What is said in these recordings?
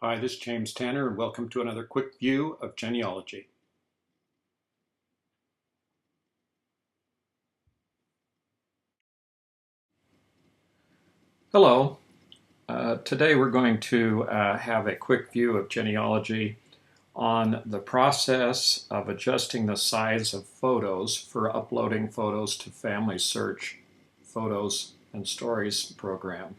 Hi, this is James Tanner, and welcome to another quick view of genealogy. Hello. Today we're going to have a quick view of genealogy on the process of adjusting the size of photos for uploading photos to FamilySearch Photos and Stories program.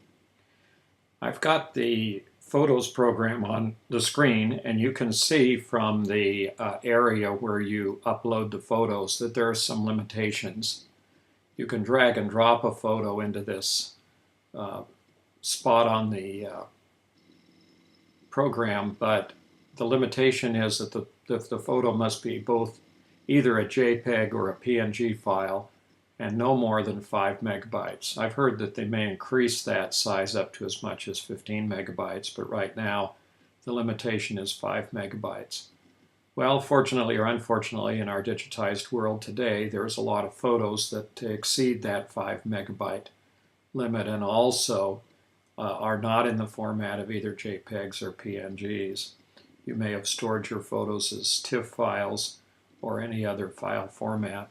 I've got the Photos program on the screen, and you can see from the area where you upload the photos that there are some limitations. You can drag and drop a photo into this spot on the program, but the limitation is that the photo must be both either a JPEG or a PNG file and no more than 5 megabytes. I've heard that they may increase that size up to as much as 15 megabytes, but right now the limitation is 5 megabytes. Well, fortunately or unfortunately, in our digitized world today, there's a lot of photos that exceed that 5 megabyte limit and also are not in the format of either JPEGs or PNGs. You may have stored your photos as TIFF files or any other file format.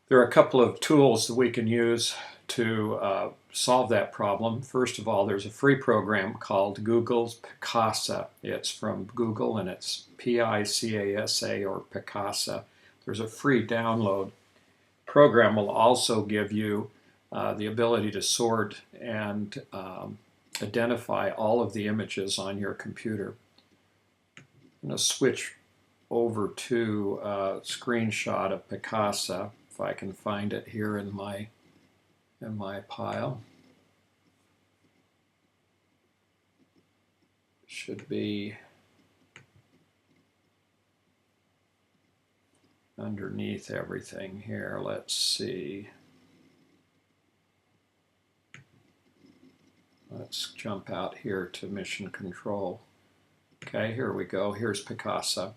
There are a couple of tools that we can use to solve that problem. First of all, there's a free program called Google's Picasa. It's from Google and it's Picasa or Picasa. There's a free download. The program will also give you the ability to sort and identify all of the images on your computer. I'm going to switch over to a screenshot of Picasa, if I can find it here in my pile. Should be underneath everything here. Let's see. Let's jump out here to Mission Control. Okay, here we go. Here's Picasa.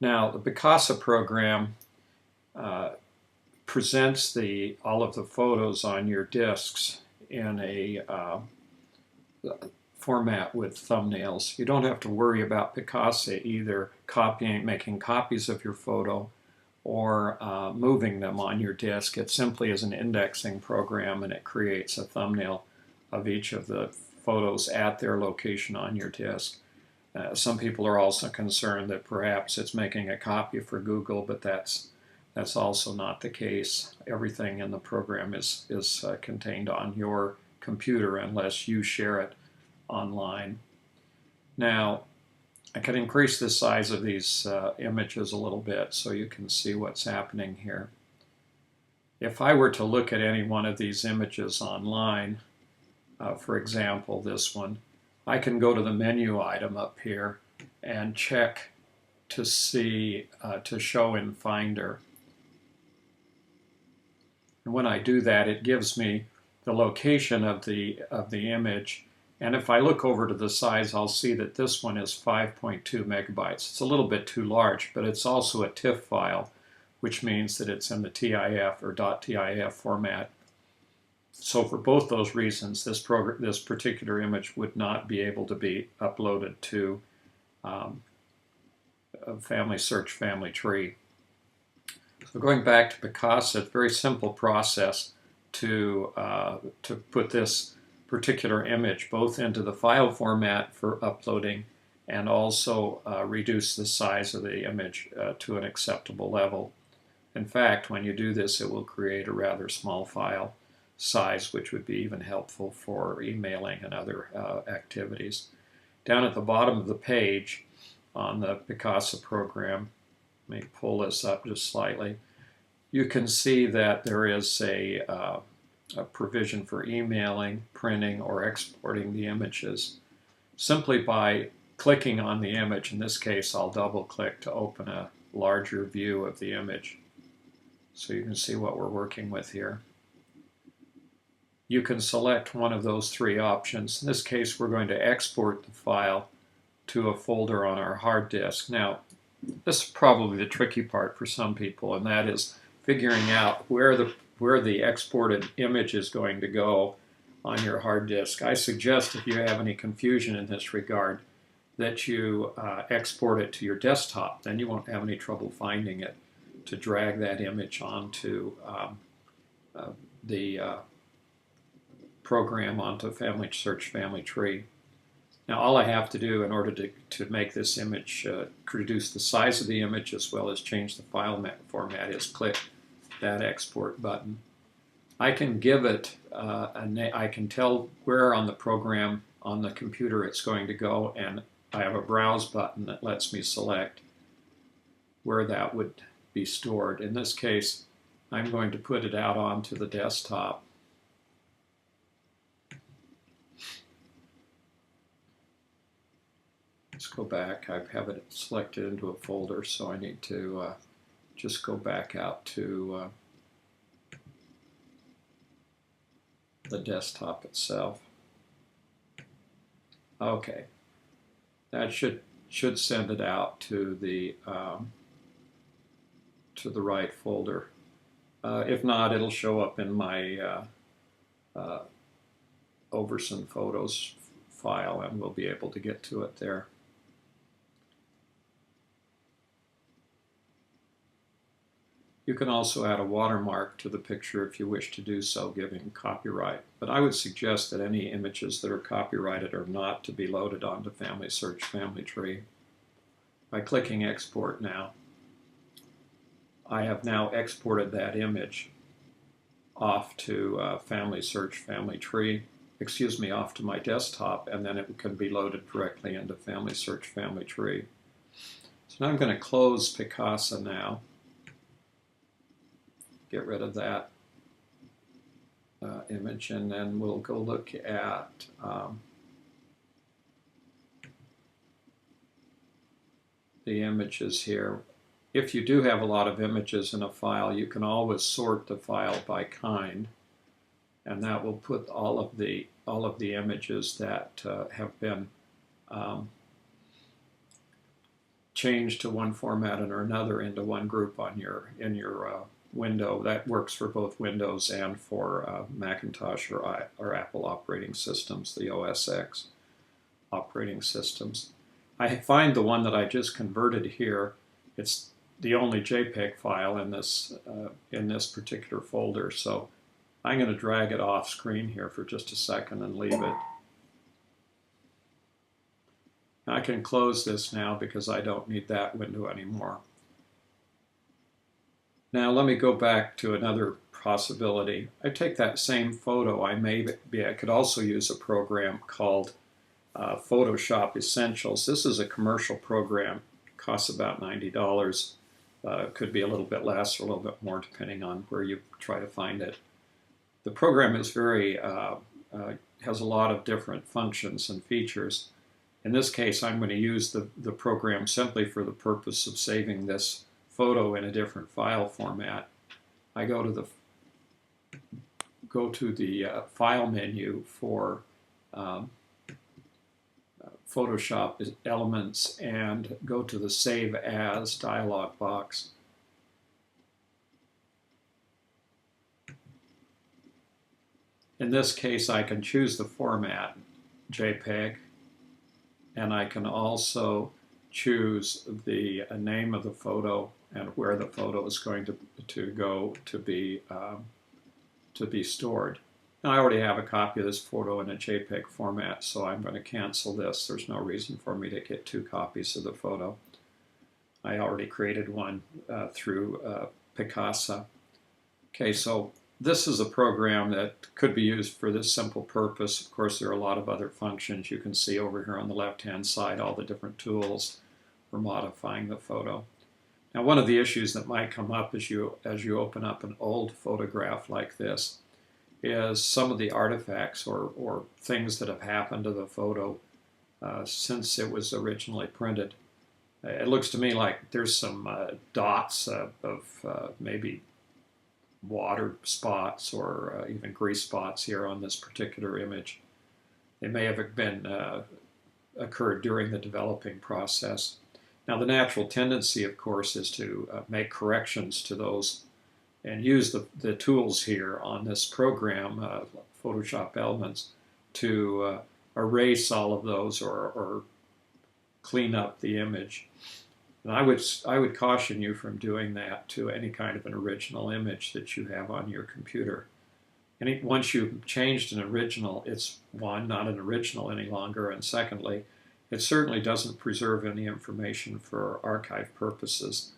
Now, the Picasa program presents all of the photos on your disks in a format with thumbnails. You don't have to worry about Picasa either making copies of your photo or moving them on your disk. It simply is an indexing program, and it creates a thumbnail of each of the photos at their location on your disk. Some people are also concerned that perhaps it's making a copy for Google, but that's also not the case. Everything in the program is contained on your computer unless you share it online. Now, I can increase the size of these images a little bit so you can see what's happening here. If I were to look at any one of these images online, for example, this one, I can go to the menu item up here and check to see, to show in Finder. And when I do that, it gives me the location of the image. And if I look over to the size, I'll see that this one is 5.2 megabytes. It's a little bit too large, but it's also a TIFF file, which means that it's in the TIF or .TIF format. So for both those reasons, this particular image would not be able to be uploaded to a FamilySearch family tree. So going back to Picasa, it's a very simple process to put this particular image both into the file format for uploading and also reduce the size of the image to an acceptable level. In fact, when you do this, it will create a rather small file size, which would be even helpful for emailing and other activities. Down at the bottom of the page on the Picasa program, let me pull this up just slightly, you can see that there is a provision for emailing, printing, or exporting the images. Simply by clicking on the image, in this case I'll double click to open a larger view of the image so you can see what we're working with here. You can select one of those three options. In this case, we're going to export the file to a folder on our hard disk. Now, this is probably the tricky part for some people, and that is figuring out where the exported image is going to go on your hard disk. I suggest, if you have any confusion in this regard, that you export it to your desktop. Then you won't have any trouble finding it to drag that image onto the program, onto FamilySearch Family Tree. Now all I have to do in order to make this image, reduce the size of the image as well as change the file format, is click that export button. I can give it I can tell where on the program on the computer it's going to go, and I have a browse button that lets me select where that would be stored. In this case, I'm going to put it out onto the desktop. Let's go back. I have it selected into a folder, so I need to just go back out to the desktop itself. Okay, that should send it out to the right folder. If not, it'll show up in my Overson Photos file, and we'll be able to get to it there. You can also add a watermark to the picture if you wish to do so, giving copyright. But I would suggest that any images that are copyrighted are not to be loaded onto FamilySearch Family Tree. By clicking Export now, I have now exported that image off to FamilySearch Family Tree, off to my desktop, and then it can be loaded directly into FamilySearch Family Tree. So now I'm going to close Picasa now. Get rid of that image, and then we'll go look at the images here. If you do have a lot of images in a file, you can always sort the file by kind, and that will put all of the images that have been changed to one format or another into one group on in your window. That works for both Windows and for Macintosh or Apple operating systems, the OS X operating systems. I find the one that I just converted here, it's the only JPEG file in this particular folder, so I'm going to drag it off screen here for just a second and leave it. I can close this now because I don't need that window anymore. Now let me go back to another possibility. I take that same photo. I could also use a program called Photoshop Essentials. This is a commercial program. It costs about $90. Could be a little bit less or a little bit more depending on where you try to find it. The program is has a lot of different functions and features. In this case, I'm going to use the program simply for the purpose of saving this photo in a different file format. I go to the file menu for Photoshop Elements and go to the Save As dialog box. In this case, I can choose the format, JPEG, and I can also choose the name of the photo and where the photo is going to go to be stored. Now, I already have a copy of this photo in a JPEG format, so I'm going to cancel this. There's no reason for me to get two copies of the photo. I already created one through Picasa. Okay, so this is a program that could be used for this simple purpose. Of course, there are a lot of other functions. You can see over here on the left-hand side all the different tools for modifying the photo. Now, one of the issues that might come up as you open up an old photograph like this is some of the artifacts or things that have happened to the photo since it was originally printed. It looks to me like there's some dots of maybe water spots or even grease spots here on this particular image. They may have been occurred during the developing process. Now, the natural tendency, of course, is to make corrections to those and use the tools here on this program, Photoshop Elements, to erase all of those or clean up the image. And I would caution you from doing that to any kind of an original image that you have on your computer. And once you've changed an original, it's one, not an original any longer, and secondly, it certainly doesn't preserve any information for archive purposes.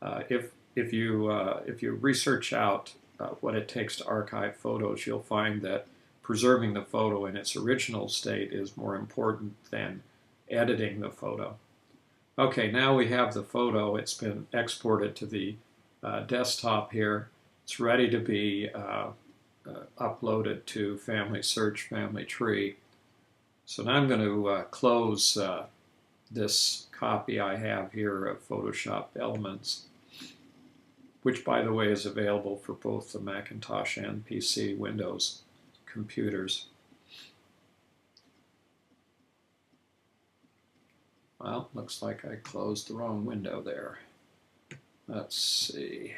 If you research out what it takes to archive photos, you'll find that preserving the photo in its original state is more important than editing the photo. Okay, now we have the photo. It's been exported to the desktop here. It's ready to be uploaded to FamilySearch Family Tree. So now I'm going to close this copy I have here of Photoshop Elements, which, by the way, is available for both the Macintosh and PC Windows computers. Well, looks like I closed the wrong window there. Let's see.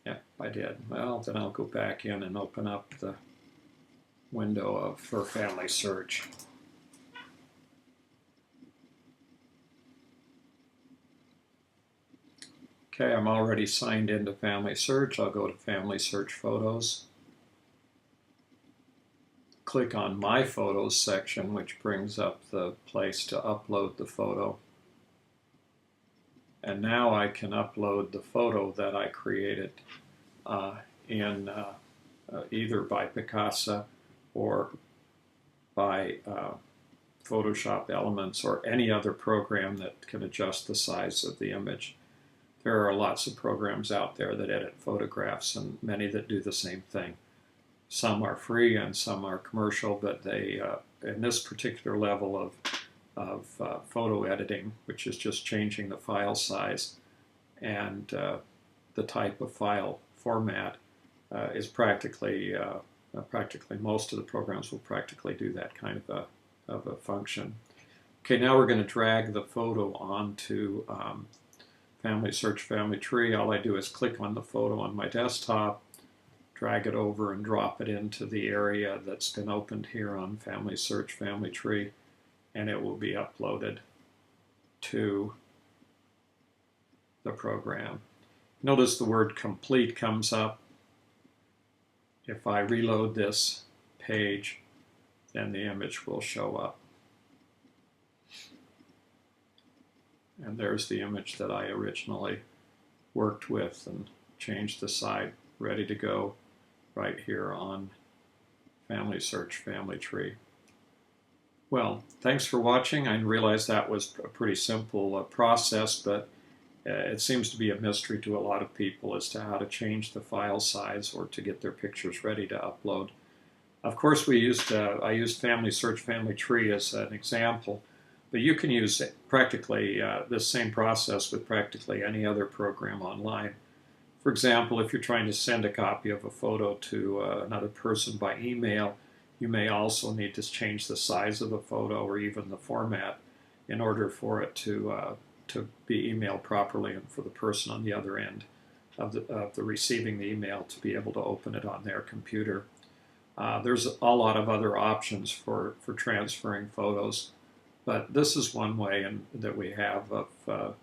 Yep, I did. Well, then I'll go back in and open up the window for FamilySearch. Okay, I'm already signed into FamilySearch. I'll go to FamilySearch Photos. Click on My Photos section, which brings up the place to upload the photo. And now I can upload the photo that I created in either by Picasa or by Photoshop Elements or any other program that can adjust the size of the image. There are lots of programs out there that edit photographs and many that do the same thing. Some are free and some are commercial, but they, in this particular level of photo editing, which is just changing the file size and the type of file format, is practically most of the programs will practically do that kind of a function. Okay, now we're going to drag the photo onto FamilySearch Family Tree. All I do is click on the photo on my desktop, drag it over and drop it into the area that's been opened here on FamilySearch Family Tree, and it will be uploaded to the program. Notice the word complete comes up. If I reload this page, then the image will show up. And there's the image that I originally worked with and changed the side, ready to go right here on FamilySearch Family Tree. Well, thanks for watching. I realized that was a pretty simple process, but it seems to be a mystery to a lot of people as to how to change the file size or to get their pictures ready to upload. Of course, I used FamilySearch Family Tree as an example, but you can use practically this same process with practically any other program online. For example, if you're trying to send a copy of a photo to another person by email, you may also need to change the size of the photo or even the format in order for it to be emailed properly and for the person on the other end of the receiving the email to be able to open it on their computer. There's a lot of other options for transferring photos, but this is one way that we have of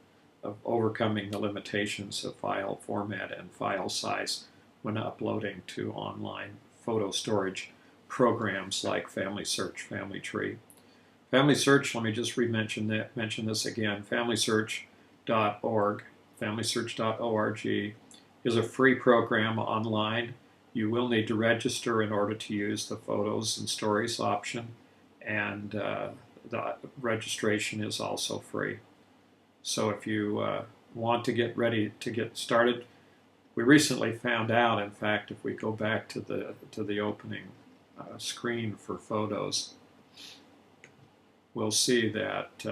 overcoming the limitations of file format and file size when uploading to online photo storage programs like FamilySearch Family Tree. FamilySearch, let me just mention this again, FamilySearch.org, FamilySearch.org is a free program online. You will need to register in order to use the photos and stories option, and the registration is also free. So if you want to get ready to get started, we recently found out, in fact, if we go back to the opening screen for photos, we'll see that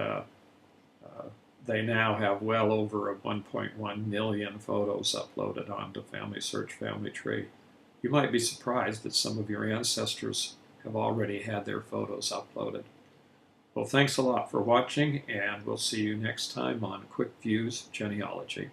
they now have well over 1.1 million photos uploaded onto FamilySearch Family Tree. You might be surprised that some of your ancestors have already had their photos uploaded. Well, thanks a lot for watching, and we'll see you next time on Quick Views Genealogy.